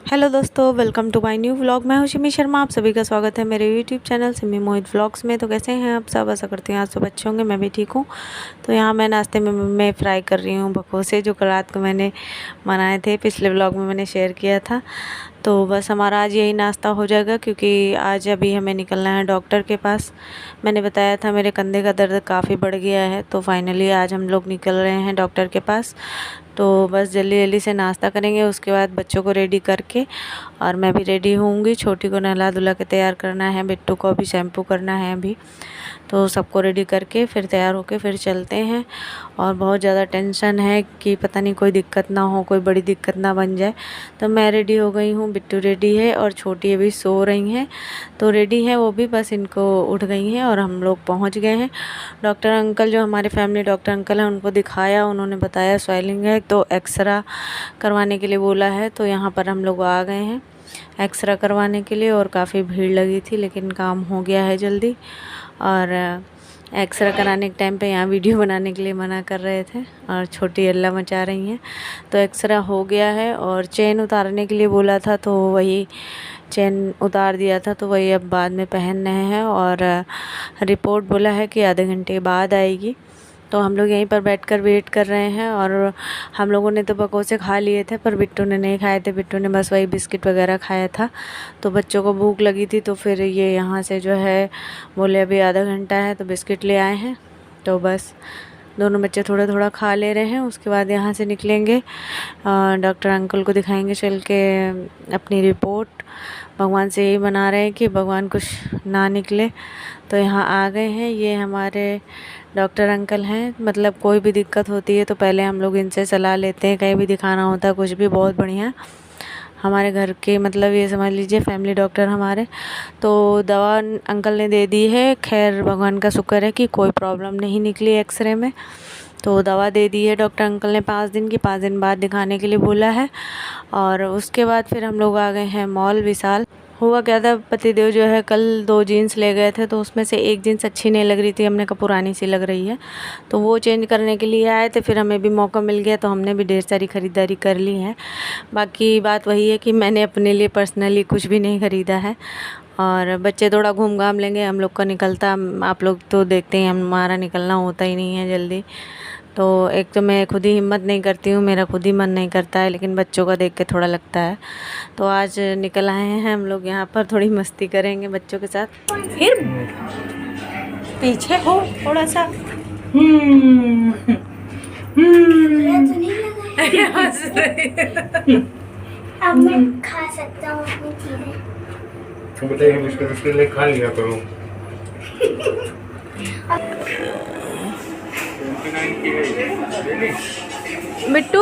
Hello दोस्तों, welcome to my new vlog. मैं हूं शिमी शर्मा। आप सभी का स्वागत है मेरे यूट्यूब चैनल सिमी मोहित व्लॉग्स में। तो कैसे हैं आप सब? आशा करती हूँ आज सब अच्छे होंगे। मैं भी ठीक हूँ। तो यहाँ मैं नाश्ते में मैं फ्राई कर रही हूँ भखोसे, जो कल रात को मैंने बनाए थे। पिछले व्लॉग में मैंने शेयर किया था। तो बस हमारा आज यही नाश्ता हो जाएगा, क्योंकि आज अभी हमें निकलना है डॉक्टर के पास। मैंने बताया था मेरे कंधे का दर्द काफ़ी बढ़ गया है, तो फाइनली आज हम लोग निकल रहे हैं डॉक्टर के पास। तो बस जल्दी जल्दी से नाश्ता करेंगे, उसके बाद बच्चों को रेडी करके और मैं भी रेडी होंगी। छोटी को नहला धुला के तैयार करना है, बिट्टू को भी शैम्पू करना है अभी। तो सबको रेडी करके फिर तैयार होके फिर चलते हैं। और बहुत ज़्यादा टेंशन है कि पता नहीं कोई दिक्कत ना हो, कोई बड़ी दिक्कत ना बन जाए। तो मैं रेडी हो गई हूँ, बिट्टू रेडी है और छोटी अभी सो रही हैं। तो रेडी है वो भी, बस इनको उठ गई हैं और हम लोग पहुँच गए हैं। डॉक्टर अंकल, जो हमारे फैमिली डॉक्टर अंकल हैं, उनको दिखाया। उन्होंने बताया स्वेलिंग है, तो एक्सरा करवाने के लिए बोला है। तो यहाँ पर हम लोग आ गए हैं एक्सरा करवाने के लिए। और काफ़ी भीड़ लगी थी, लेकिन काम हो गया है जल्दी। और एक्सरा कराने के टाइम पे यहाँ वीडियो बनाने के लिए मना कर रहे थे और छोटी हल्ला मचा रही हैं। तो एक्सरा हो गया है और चेन उतारने के लिए बोला था, तो वही चेन उतार दिया था। तो वही अब बाद में पहन रहे हैं। और रिपोर्ट बोला है कि आधे घंटे बाद आएगी। तो हम लोग यहीं पर बैठकर वेट कर रहे हैं। और हम लोगों ने तो भखोसे खा लिए थे, पर बिट्टू ने नहीं खाए थे। बिट्टू ने बस वही बिस्किट वगैरह खाया था। तो बच्चों को भूख लगी थी, तो फिर ये यहाँ से जो है बोले अभी आधा घंटा है, तो बिस्किट ले आए हैं। तो बस दोनों बच्चे थोड़ा थोड़ा खा ले रहे हैं। उसके बाद यहाँ से निकलेंगे, डॉक्टर अंकल को दिखाएंगे चल के अपनी रिपोर्ट। भगवान से यही मना रहे हैं कि भगवान कुछ ना निकले। तो यहाँ आ गए हैं, ये हमारे डॉक्टर अंकल हैं। मतलब कोई भी दिक्कत होती है तो पहले हम लोग इनसे सलाह लेते हैं, कहीं भी दिखाना होता है कुछ भी। बहुत बढ़िया हमारे घर के, मतलब ये समझ लीजिए फैमिली डॉक्टर हमारे। तो दवा अंकल ने दे दी है। खैर भगवान का शुक्र है कि कोई प्रॉब्लम नहीं निकली एक्सरे में। तो दवा दे दी है डॉक्टर अंकल ने 5 दिन की। 5 दिन बाद दिखाने के लिए बोला है। और उसके बाद फिर हम लोग आ गए हैं मॉल विशाल। हुआ क्या था, पतिदेव जो है कल 2 जीन्स ले गए थे, तो उसमें से एक जीन्स अच्छी नहीं लग रही थी। हमने कहा पुरानी सी लग रही है, तो वो चेंज करने के लिए आए थे। फिर हमें भी मौका मिल गया, तो हमने भी ढेर सारी ख़रीदारी कर ली है। बाकी बात वही है कि मैंने अपने लिए पर्सनली कुछ भी नहीं ख़रीदा है। और बच्चे थोड़ा घूम घाम लेंगे, हम लोग का निकलता, आप लोग तो देखते हैं हमारा निकलना होता ही नहीं है जल्दी। तो एक तो मैं खुद ही हिम्मत नहीं करती हूँ, मेरा खुद ही मन नहीं करता है, लेकिन बच्चों का देख के थोड़ा लगता है। तो आज निकल आए हैं हम लोग यहाँ पर, थोड़ी मस्ती करेंगे बच्चों के साथ। फिर पीछे हो थोड़ा सा। अब मैं खा सकता हूँ अपनी चीजें। बताइए, बिस्किट ले खा लिया करो। बिट्टू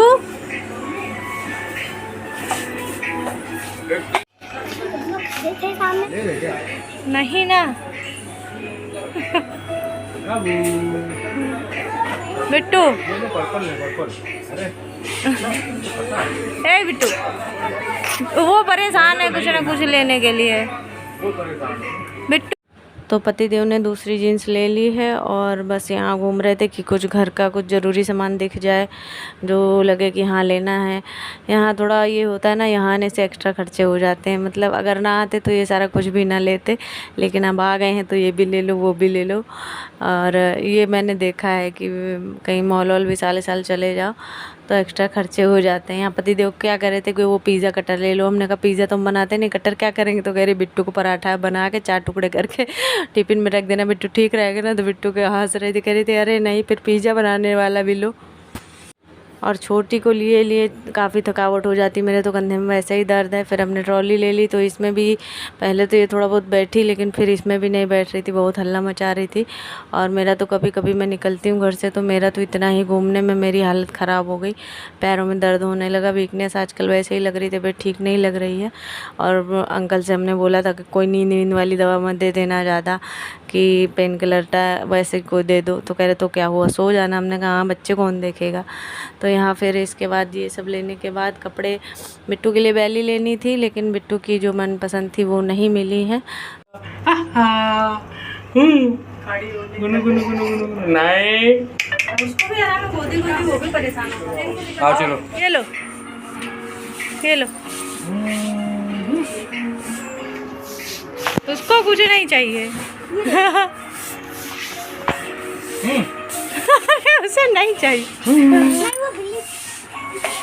नहीं ना बिट्टू। ए बिट्टू, वो परेशान है कुछ ना कुछ लेने के लिए। बिट्टू तो पतिदेव ने दूसरी जीन्स ले ली है और बस यहाँ घूम रहे थे कि कुछ घर का कुछ ज़रूरी सामान दिख जाए जो लगे कि हाँ लेना है। यहाँ थोड़ा ये होता है ना, यहाँ आने से एक्स्ट्रा खर्चे हो जाते हैं। मतलब अगर ना आते तो ये सारा कुछ भी ना लेते, लेकिन अब आ गए हैं तो ये भी ले लो वो भी ले लो। और ये मैंने देखा है कि कहीं मॉल वॉल भी साल चले जाओ तो एक्स्ट्रा खर्चे हो जाते हैं। यहाँ पतिदेव क्या कर रहे थे कि वो पिज़्ज़ा कटर ले लो। हमने कहा पिज़्ज़ा तुम बनाते नहीं, कटर क्या करेंगे? तो कह रहे बिट्टू को पराठा बना के 4 टुकड़े करके टिफ़िन में रख देना, बिट्टू ठीक रहेगा ना। तो बिट्टू के हंस रही थी, कह रही थी अरे नहीं, फिर पिज़्ज़ा बनाने वाला भी लो। और छोटी को लिए काफ़ी थकावट हो जाती। मेरे तो कंधे में वैसे ही दर्द है। फिर हमने ट्रॉली ले ली, तो इसमें भी पहले तो ये थोड़ा बहुत बैठी, लेकिन फिर इसमें भी नहीं बैठ रही थी, बहुत हल्ला मचा रही थी। और मेरा तो कभी कभी मैं निकलती हूँ घर से, तो मेरा तो इतना ही घूमने में मेरी हालत ख़राब हो गई। पैरों में दर्द होने लगा, वीकनेस आजकल वैसे ही लग रही, तबीयत ठीक नहीं लग रही है। और अंकल से हमने बोला था कि कोई नींद वाली दवा मत दे देना ज़्यादा, कि पेन किलर वैसे कोई दे दो। तो कह रहे तो क्या हुआ, सो जाना। हमने कहा हाँ, बच्चे कौन देखेगा। तो यहाँ फिर इसके बाद ये सब लेने के बाद कपड़े, बिट्टू के लिए बैली लेनी थी, लेकिन बिट्टू की जो मनपसंद थी वो नहीं मिली है। गुनु गुनु गुनु गुनु नहीं, उसको भी आराम गोदी वो भी परेशान हो। आओ चलो, ये लो ये लो। उसको कुछ नहीं चाहिए। अरे उसे नहीं चाहिए।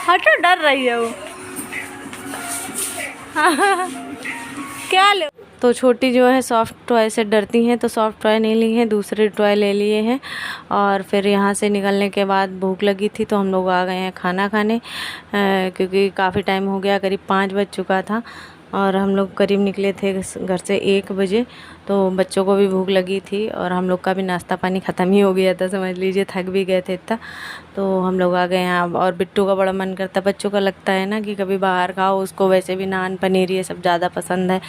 हटो, डर रही है वो। क्या ले? तो छोटी जो है सॉफ्ट टॉय से डरती हैं, तो सॉफ्ट टॉय नहीं ली हैं, दूसरे टॉय ले लिए हैं। और फिर यहाँ से निकलने के बाद भूख लगी थी तो हम लोग आ गए हैं खाना खाने, क्योंकि काफ़ी टाइम हो गया, करीब 5 बज चुका था और हम लोग करीब निकले थे घर से 1 बजे। तो बच्चों को भी भूख लगी थी और हम लोग का भी नाश्ता पानी ख़त्म ही हो गया था, समझ लीजिए, थक भी गए थे इतना। तो हम लोग आ गए यहाँ। और बिट्टू का बड़ा मन करता, बच्चों का लगता है ना कि कभी बाहर खाओ, उसको वैसे भी नान पनीर ये सब ज़्यादा पसंद है।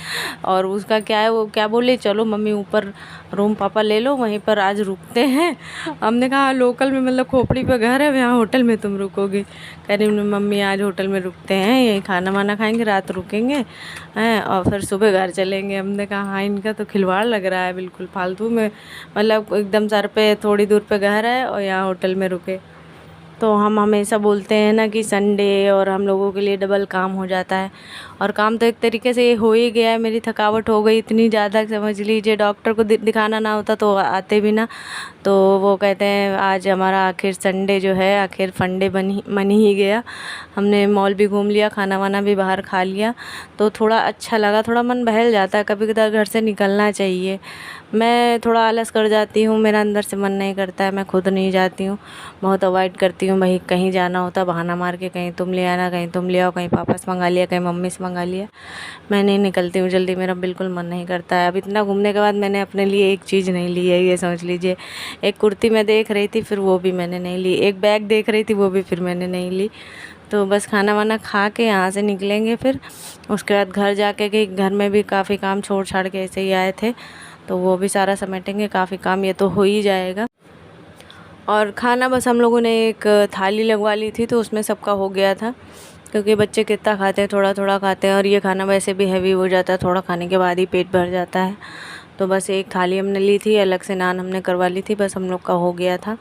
और उसका क्या है, वो क्या बोले, चलो मम्मी ऊपर रूम पापा ले लो, वहीं पर आज रुकते हैं। हमने कहा लोकल में, मतलब खोपड़ी पे घर है, यहाँ होटल में तुम रुकोगे? कह रही मम्मी आज होटल में रुकते हैं, यहीं खाना वाना खाएंगे, रात रुकेंगे हैं और फिर सुबह घर चलेंगे। हमने कहा हाँ, इनका तो खिलवाड़ लग रहा है बिल्कुल फालतू में, मतलब एकदम सर पे थोड़ी दूर पे घर है और यहाँ होटल में रुके। तो हम हमेशा बोलते हैं ना कि संडे और हम लोगों के लिए डबल काम हो जाता है, और काम तो एक तरीके से ये हो ही गया है। मेरी थकावट हो गई इतनी ज़्यादा, समझ लीजिए डॉक्टर को दिखाना ना होता तो आते भी ना। तो वो कहते हैं आज हमारा आखिर संडे जो है, आखिर फंडे बन ही गया। हमने मॉल भी घूम लिया, खाना वाना भी बाहर खा लिया, तो थोड़ा अच्छा लगा, थोड़ा मन बहल जाता है। कभी कभार घर से निकलना चाहिए। मैं थोड़ा आलस कर जाती हूँ, मेरा अंदर से मन नहीं करता है, मैं खुद नहीं जाती हूँ, बहुत अवॉइड करती हूँ। भाई कहीं जाना होता बहाना मार के, कहीं तुम ले आना, कहीं तुम ले आओ, कहीं पापा से मंगा लिया, कहीं मम्मी से मंगा लिया। मैं नहीं निकलती हूँ जल्दी, मेरा बिल्कुल मन नहीं करता है। अब इतना घूमने के बाद मैंने अपने लिए एक चीज़ नहीं ली है, ये समझ लीजिए। एक कुर्ती मैं देख रही थी, फिर वो भी मैंने नहीं ली। एक बैग देख रही थी, वो भी फिर मैंने नहीं ली। तो बस खाना वाना खा के यहाँ से निकलेंगे। फिर उसके बाद घर जाके कि घर में भी काफ़ी काम छोड़ छाड़ के ऐसे ही आए थे, तो वो भी सारा समेटेंगे। काफ़ी काम ये तो हो ही जाएगा। और खाना बस हम लोगों ने एक थाली लगवा ली थी, तो उसमें सबका हो गया था, क्योंकि बच्चे कितना खाते हैं, थोड़ा थोड़ा खाते हैं, और ये खाना वैसे भी हैवी हो जाता है, थोड़ा खाने के बाद ही पेट भर जाता है। तो बस एक थाली हमने ली थी, अलग से नान हमने करवा ली थी, बस हम लोग का हो गया था।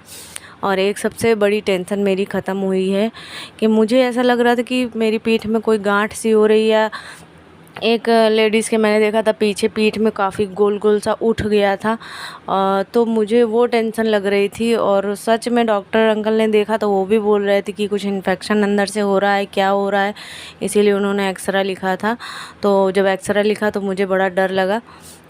और एक सबसे बड़ी टेंशन मेरी ख़त्म हुई है कि मुझे ऐसा लग रहा था कि मेरी पीठ में कोई गांठ सी हो रही है। एक लेडीज़ के मैंने देखा था पीछे पीठ में काफ़ी गोल गोल सा उठ गया था, तो मुझे वो टेंशन लग रही थी। और सच में डॉक्टर अंकल ने देखा तो वो भी बोल रहे थे कि कुछ इन्फेक्शन अंदर से हो रहा है, क्या हो रहा है, इसीलिए उन्होंने एक्सरा लिखा था। तो जब एक्सरा लिखा तो मुझे बड़ा डर लगा,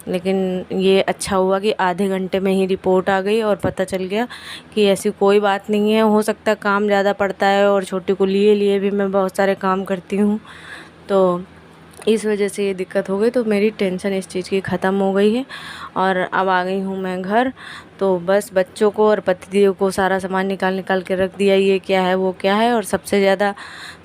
लेकिन ये अच्छा हुआ कि आधे घंटे में ही रिपोर्ट आ गई और पता चल गया कि ऐसी कोई बात नहीं है। हो सकता है काम ज़्यादा पड़ता है, और छोटी को लिए भी मैं बहुत सारे काम करती हूँ, तो इस वजह से ये दिक्कत हो गई। तो मेरी टेंशन इस चीज़ की ख़त्म हो गई है। और अब आ गई हूँ मैं घर, तो बस बच्चों को और पतिदेव को सारा सामान निकाल के रख दिया, ये क्या है वो क्या है। और सबसे ज़्यादा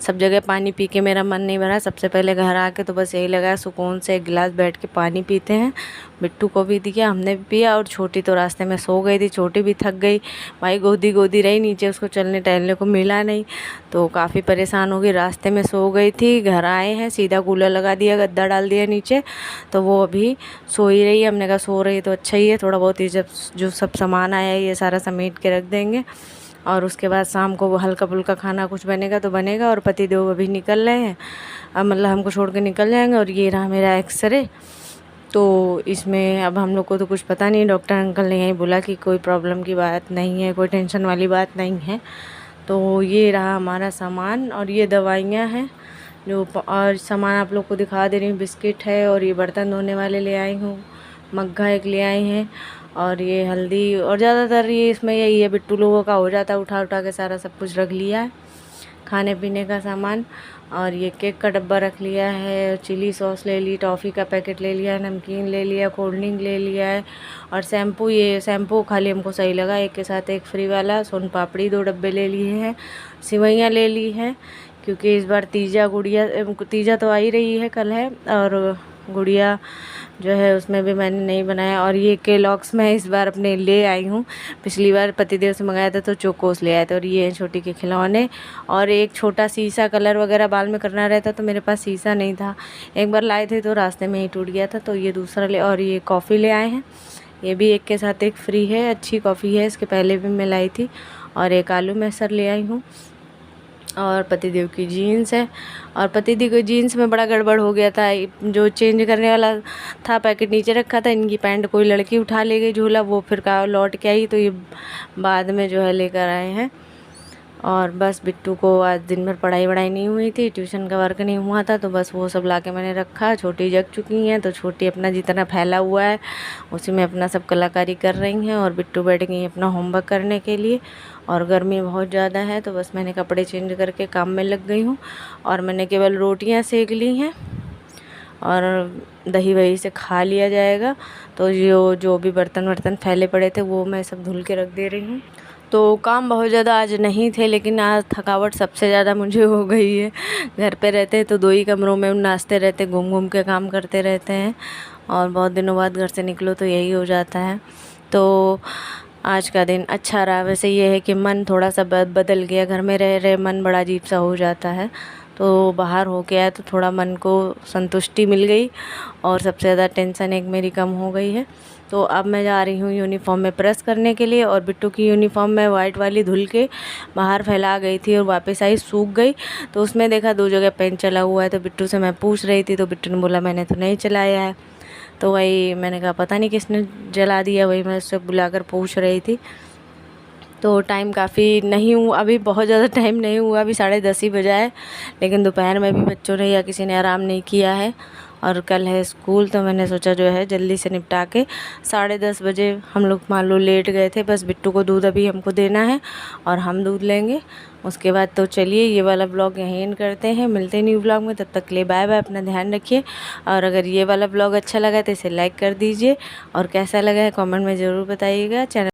सब जगह पानी पी के मेरा मन नहीं भरा। सबसे पहले घर आके तो बस यही लगा सुकून से एक गिलास बैठ के पानी पीते हैं। बिट्टू को भी दिया, हमने भी पिया, और छोटी तो रास्ते में सो गई थी, छोटी भी थक गई भाई, गोदी रही, नीचे उसको चलने टहलने को मिला नहीं, तो काफ़ी परेशान हो गई, रास्ते में सो गई थी। घर आए हैं, सीधा कूलर लगा दिया, गद्दा डाल दिया नीचे, तो वो अभी सो ही रही है। हमने कहा सो रही है तो अच्छा ही है, थोड़ा बहुत ही जब जो सब सामान आया है ये सारा समेट के रख देंगे, और उसके बाद शाम को वो हल्का फुल्का खाना कुछ बनेगा तो बनेगा। और पतिदेव अभी निकल रहे हैं, अब मतलब हमको छोड़ के निकल जाएंगे। और ये रहा मेरा एक्सरे, तो इसमें अब हम लोग को तो कुछ पता नहीं, डॉक्टर अंकल ने यही बोला कि कोई प्रॉब्लम की बात नहीं है, कोई टेंशन वाली बात नहीं है। तो ये रहा हमारा सामान, और ये दवाइयाँ हैं जो, और सामान आप लोग को दिखा दे रही हूँ। बिस्किट है, और ये बर्तन धोने वाले ले आई हूँ, मग्घा एक ले आई हैं, और ये हल्दी, और ज़्यादातर ये इसमें यही है, बिट्टू लोगों का हो जाता है, उठा के सारा सब कुछ रख लिया है, खाने पीने का सामान। और ये केक का डब्बा रख लिया है, चिली सॉस ले ली, टॉफ़ी का पैकेट ले लिया, नमकीन ले लिया, कोल्ड ड्रिंक ले लिया है, और शैम्पू, ये शैम्पू खाली हमको सही लगा, एक के साथ एक फ्री वाला। सोन पापड़ी 2 डब्बे ले लिए हैं, सिवैयाँ ले ली हैं, क्योंकि इस बार तीजा तो आ ही रही है, कल है, और गुड़िया जो है उसमें भी मैंने नहीं बनाया। और ये केलॉग्स मैं इस बार अपने ले आई हूँ, पिछली बार पतिदेव से मंगाया था तो चोकोस ले आए थे। और ये हैं छोटी के खिलौने, और एक छोटा शीशा, कलर वगैरह बाल में करना रहता तो मेरे पास शीशा नहीं था, एक बार लाए थे तो रास्ते में ही टूट गया था, तो ये दूसरा ले। और ये कॉफ़ी ले आए हैं, ये भी एक के साथ एक फ्री है, अच्छी कॉफ़ी है, इसके पहले भी मैं लाई थी। और एक आलू मैसर ले आई हूँ, और पतिदेव की जीन्स है। और पतिदेव की जीन्स में बड़ा गड़बड़ हो गया था, जो चेंज करने वाला था पैकेट नीचे रखा था, इनकी पैंट कोई लड़की उठा ले गई झोला, वो फिर का लौट के आई, तो ये बाद में जो है लेकर आए हैं। और बस बिट्टू को आज दिन भर पढ़ाई नहीं हुई थी, ट्यूशन का वर्क नहीं हुआ था, तो बस वो सब ला के मैंने रखा। छोटी जग चुकी हैं, तो छोटी अपना जितना फैला हुआ है उसी में अपना सब कलाकारी कर रही हैं, और बिट्टू बैठ गई अपना होमवर्क करने के लिए। और गर्मी बहुत ज़्यादा है, तो बस मैंने कपड़े चेंज करके काम में लग गई हूँ। और मैंने केवल रोटियाँ सेक ली हैं और दही वही से खा लिया जाएगा। तो जो भी बर्तन फैले पड़े थे वो मैं सब धुल के रख दे रही हूँ। तो काम बहुत ज़्यादा आज नहीं थे, लेकिन आज थकावट सबसे ज़्यादा मुझे हो गई है। घर पे रहते हैं तो 2 ही कमरों में नाचते रहते, घूम के काम करते रहते हैं, और बहुत दिनों बाद घर से निकलो तो यही हो जाता है। तो आज का दिन अच्छा रहा। वैसे ये है कि मन थोड़ा सा बदल गया, घर में रह रहे मन बड़ा अजीब सा हो जाता है, तो बाहर हो के आया तो थोड़ा मन को संतुष्टि मिल गई, और सबसे ज़्यादा टेंशन एक मेरी कम हो गई है। तो अब मैं जा रही हूँ यूनिफॉर्म में प्रेस करने के लिए। और बिट्टू की यूनिफॉर्म में वाइट वाली धुल के बाहर फैला गई थी और वापस आई, सूख गई, तो उसमें देखा 2 जगह पेन चला हुआ है। तो बिट्टू से मैं पूछ रही थी, तो बिट्टू ने बोला मैंने तो नहीं चलाया है। तो वही मैंने कहा पता नहीं किसने जला दिया, वही मैं उससे बुलाकर पूछ रही थी। तो टाइम काफ़ी नहीं हुआ, अभी बहुत ज़्यादा टाइम नहीं हुआ, अभी 10:30 ही बजा है, लेकिन दोपहर में भी बच्चों ने या किसी ने आराम नहीं किया है, और कल है स्कूल, तो मैंने सोचा जो है जल्दी से निपटा के 10:30 बजे हम लोग मान लो लेट गए थे। बस बिट्टू को दूध अभी हमको देना है और हम दूध लेंगे उसके बाद। तो चलिए ये वाला ब्लॉग यहीं एंड करते हैं, मिलते हैं न्यू ब्लॉग में, तब तक के लिए बाय बाय, अपना ध्यान रखिए। और अगर ये वाला ब्लॉग अच्छा लगा तो इसे लाइक कर दीजिए, और कैसा लगा है कमेंट में ज़रूर बताइएगा। चैनल